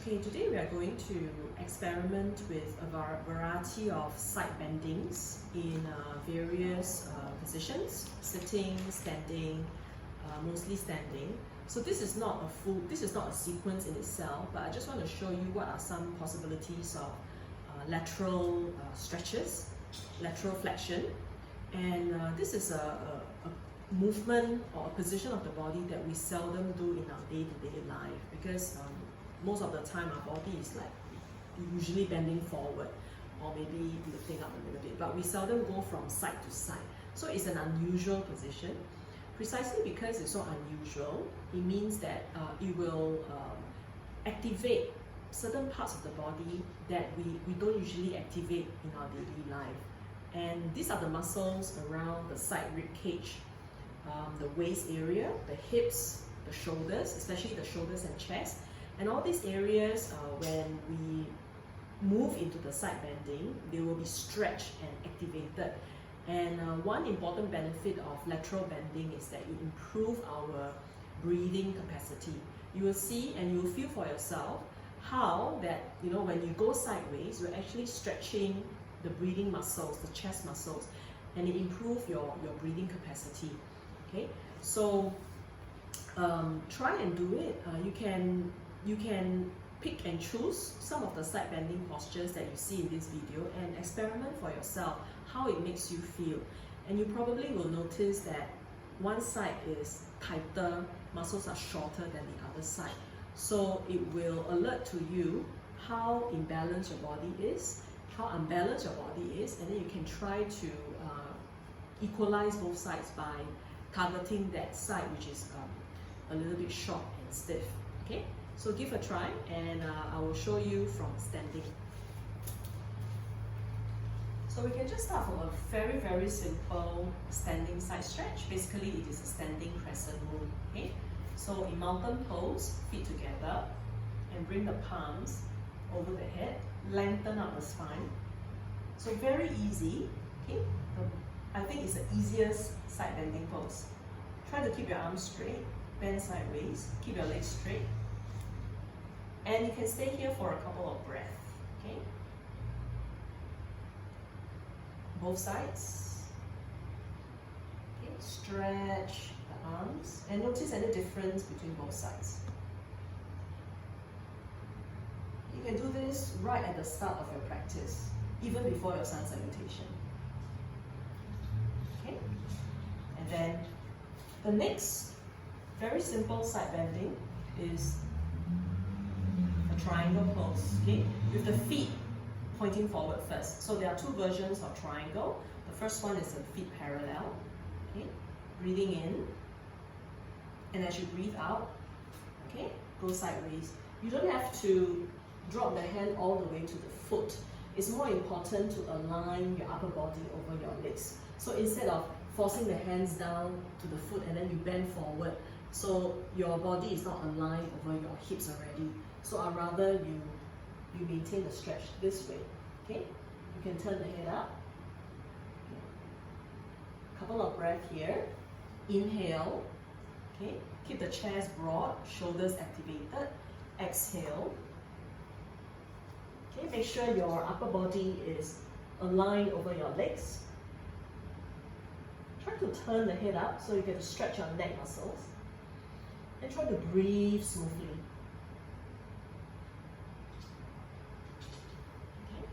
Okay, today we are going to experiment with a variety of side bendings in various positions, sitting, standing, mostly standing. So this is not a sequence in itself, but I just want to show you what are some possibilities of lateral stretches, lateral flexion. And this is a movement or a position of the body that we seldom do in our day-to-day life because most of the time our body is like usually bending forward or maybe lifting up a little bit, but we seldom go from side to side. So it's an unusual position. Precisely because it's so unusual, it means that it will activate certain parts of the body that we don't usually activate in our daily life. And these are the muscles around the side rib cage, the waist area, the hips, the shoulders, especially the shoulders and chest. And all these areas, when we move into the side bending, they will be stretched and activated. And one important benefit of lateral bending is that it improves our breathing capacity. You will see and you will feel for yourself how that, when you go sideways, you're actually stretching the breathing muscles, the chest muscles, and it improves your breathing capacity. Okay, so try and do it. You can pick and choose some of the side bending postures that you see in this video and experiment for yourself how it makes you feel. And you probably will notice that one side is tighter, muscles are shorter than the other side. So it will alert to you how imbalanced your body is, how unbalanced your body is, and then you can try to equalize both sides by targeting that side which is a little bit short and stiff. Okay, so give a try, and I will show you from standing. So we can just start from a very, very simple standing side stretch. Basically, it is a standing crescent moon. Okay, so in mountain pose, feet together, and bring the palms over the head, lengthen up the spine. So very easy. Okay, I think it's the easiest side bending pose. Try to keep your arms straight, bend sideways, keep your legs straight, and you can stay here for a couple of breaths. Okay, both sides. Okay, stretch the arms and notice any difference between both sides. You can do this right at the start of your practice, even before your sun salutation. Okay, and then the next very simple side bending is a triangle pose. Okay, with the feet pointing forward first. So there are two versions of triangle. The first one is the feet parallel. Okay, breathing in, and as you breathe out, okay, go sideways. You don't have to drop the hand all the way to the foot. It's more important to align your upper body over your legs. So instead of forcing the hands down to the foot and then you bend forward, so your body is not aligned over your hips already. So I'd rather you maintain the stretch this way. Okay, you can turn the head up. Okay. Couple of breaths here. Inhale. Okay, keep the chest broad, shoulders activated. Exhale. Okay, make sure your upper body is aligned over your legs. Try to turn the head up so you get to stretch your neck muscles. And try to breathe smoothly. Okay.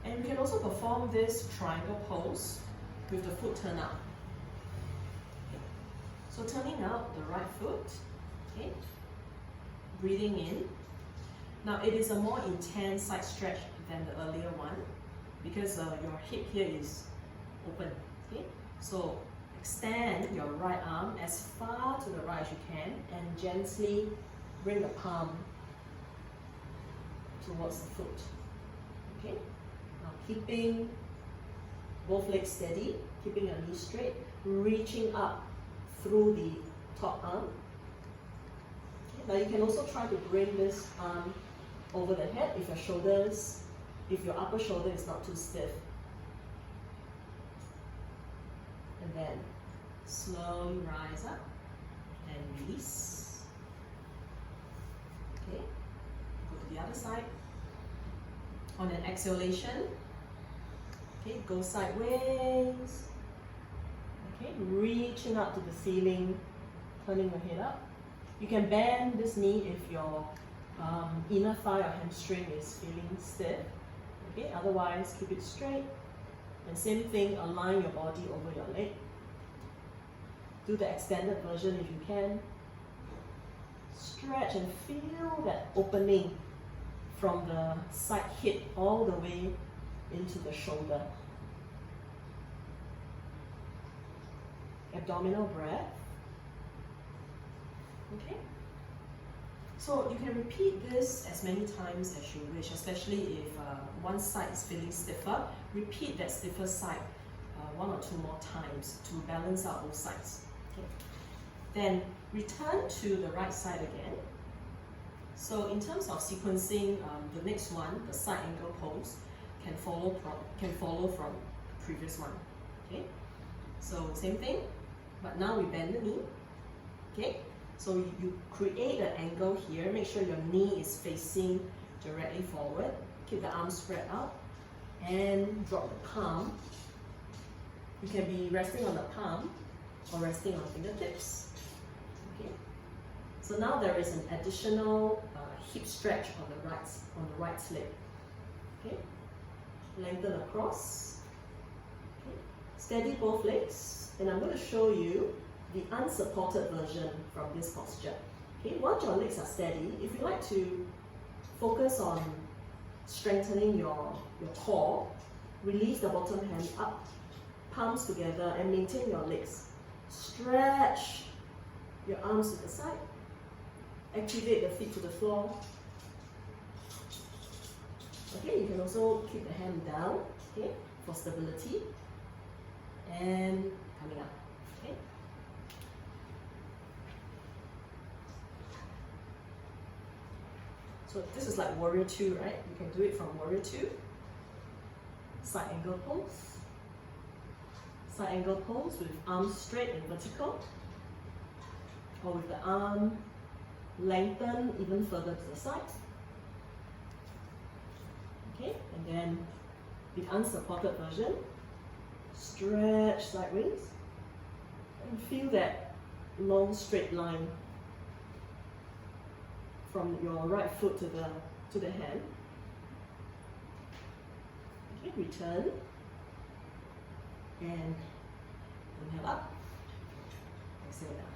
And we can also perform this triangle pose with the foot turned up. Okay. So turning out the right foot. Okay. Breathing in. Now it is a more intense side stretch than the earlier one because your hip here is open. Okay, so extend your right arm as far to the right as you can and gently bring the palm towards the foot. Okay, now keeping both legs steady, keeping your knees straight, reaching up through the top arm. Okay, now you can also try to bring this arm over the head if your upper shoulder is not too stiff. And then slowly rise up and release. Okay, go to the other side. On an exhalation, okay, go sideways. Okay, reaching up to the ceiling, turning your head up. You can bend this knee if your inner thigh or hamstring is feeling stiff. Okay, otherwise keep it straight. And same thing, align your body over your leg. Do the extended version if you can. Stretch and feel that opening from the side hip all the way into the shoulder. Abdominal breath. Okay. So you can repeat this as many times as you wish, especially if one side is feeling stiffer. Repeat that stiffer side one or two more times to balance out both sides. Okay. Then return to the right side again. So in terms of sequencing, the next one, the side angle pose, can follow from the previous one. Okay. So same thing, but now we bend the knee. Okay. So you create an angle here. Make sure your knee is facing directly forward. Keep the arms spread out and drop the palm. You can be resting on the palm or resting on fingertips. Okay. So now there is an additional hip stretch on the right leg. Okay. Lengthen across. Okay. Steady both legs, and I'm going to show you the unsupported version from this posture. Okay, once your legs are steady, if you like to focus on strengthening your core, release the bottom hand up, palms together, and maintain your legs. Stretch your arms to the side. Activate the feet to the floor. Okay, you can also keep the hand down, okay, for stability. And coming up. Okay. So this is like warrior 2, right? You can do it from warrior 2. Side angle pose. Side angle pose with arms straight and vertical. Or with the arm lengthened even further to the side. Okay, and then the unsupported version. Stretch sideways. And feel that long straight line from your right foot to the hand. Okay, return. And inhale up. Exhale down.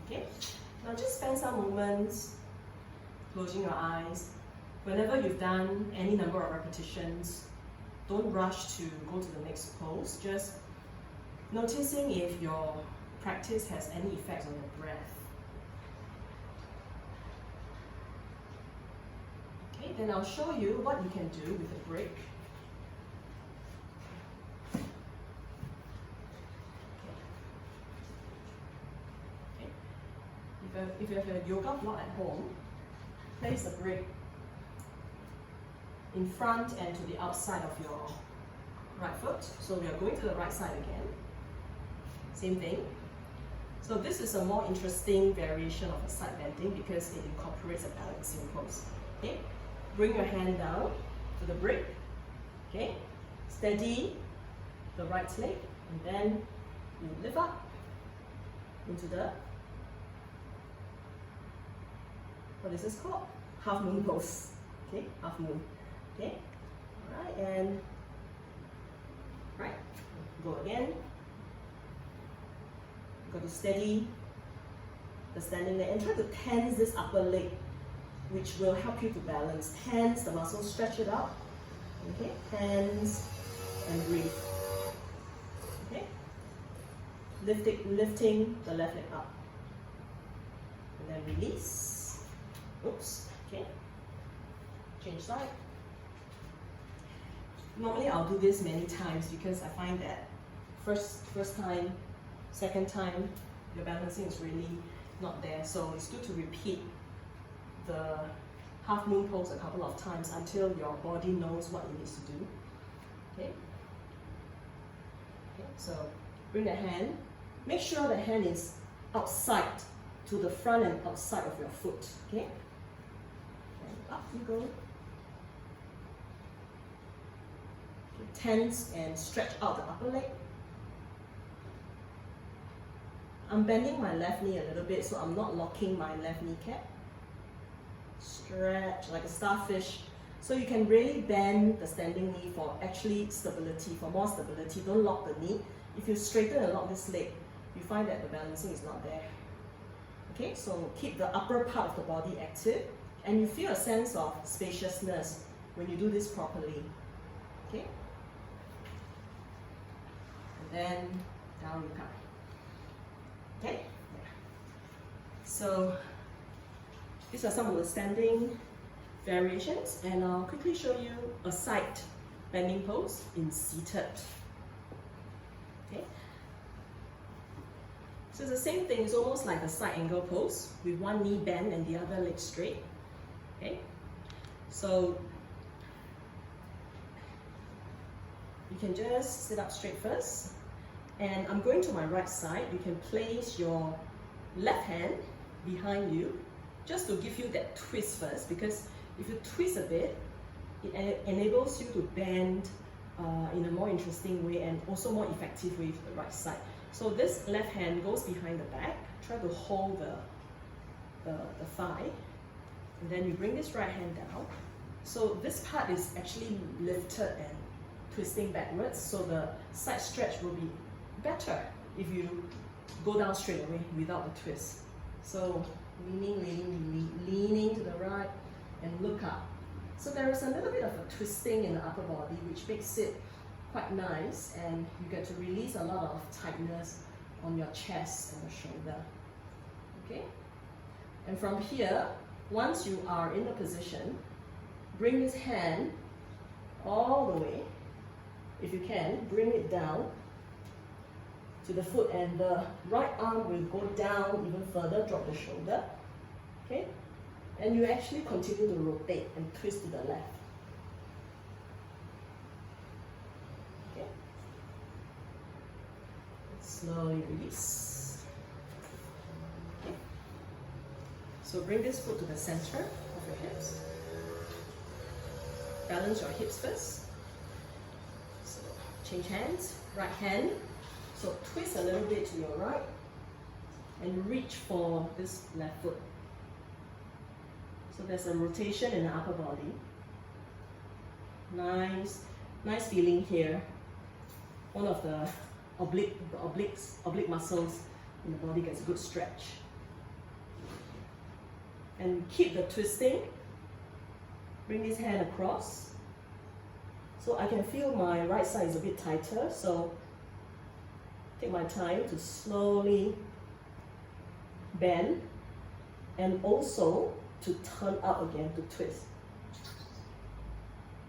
Okay. Now just spend some moments closing your eyes. Whenever you've done any number of repetitions, don't rush to go to the next pose. Just noticing if your practice has any effects on your breath. Okay, then I'll show you what you can do with a break. Okay. If you have a yoga block at home, place a break in front and to the outside of your right foot. So we are going to the right side again. Same thing. So this is a more interesting variation of a side bending because it incorporates a balancing pose. Okay, bring your hand down to the break. Okay, steady the right leg, and then you lift up into the, what is this called? Halfmoon pose. Okay, half moon. Okay, all right, and right, go again. Got to steady the standing leg and try to tense this upper leg, which will help you to balance. Tense the muscle, stretch it out. Okay, tense and breathe. Okay, lifting the left leg up, and then release. Oops. Okay, change side. Normally I'll do this many times because I find that first time, second time, your balancing is really not there. So it's good to repeat the half moon pose a couple of times until your body knows what it needs to do. Okay. Okay. So bring the hand. Make sure the hand is outside to the front and outside of your foot. Okay. up you go. Tense and stretch out the upper leg. I'm bending my left knee a little bit, so I'm not locking my left kneecap. Stretch like a starfish. So you can really bend the standing knee for actually stability, for more stability. Don't lock the knee. If you straighten and lock this leg, you find that the balancing is not there. Okay, so keep the upper part of the body active, and you feel a sense of spaciousness when you do this properly. Okay? And then down you come. Okay? So these are some of the standing variations, and I'll quickly show you a side bending pose in seated. Okay? So it's the same thing, it's almost like a side angle pose with one knee bent and the other leg straight. Okay? So you can just sit up straight first, and I'm going to my right side. You can place your left hand behind you just to give you that twist first, because if you twist a bit, it enables you to bend in a more interesting way and also more effective way to the right side. So this left hand goes behind the back, try to hold the thigh, and then you bring this right hand down. So this part is actually lifted and twisting backwards, so the side stretch will be better if you go down straight away without the twist. So leaning to the right and look up. So there is a little bit of a twisting in the upper body, which makes it quite nice, and you get to release a lot of tightness on your chest and the shoulder. Okay? And from here, once you are in the position, bring this hand all the way. If you can, bring it down to the foot, and the right arm will go down even further, drop the shoulder. Okay? And you actually continue to rotate and twist to the left. Okay? Slowly release. Okay? So bring this foot to the center of your hips. Balance your hips first. So change hands, right hand. So twist a little bit to your right and reach for this left foot. So there's a rotation in the upper body. Nice feeling here. One of the oblique muscles in the body gets a good stretch. And keep the twisting. Bring this hand across. So I can feel my right side is a bit tighter, so take my time to slowly bend, and also to turn up again to twist.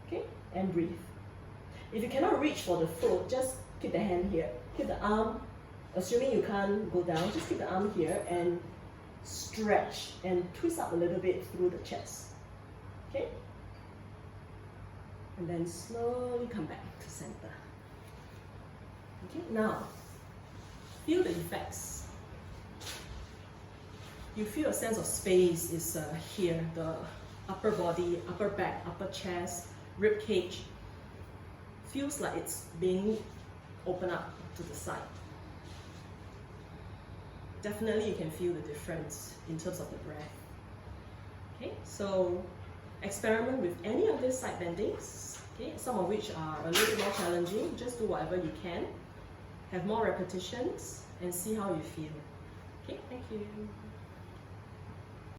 Okay, and breathe. If you cannot reach for the foot, just keep the hand here. Keep the arm, assuming you can't go down, just keep the arm here and stretch and twist up a little bit through the chest. Okay? And then slowly come back to center. Okay, now feel the effects. You feel a sense of space is here, the upper body, upper back, upper chest, rib cage. Feels like it's being opened up to the side. Definitely you can feel the difference in terms of the breath. Okay, so experiment with any of these side bendings, okay, some of which are a little bit more challenging. Just do whatever you can. Have more repetitions and see how you feel. Okay, thank you.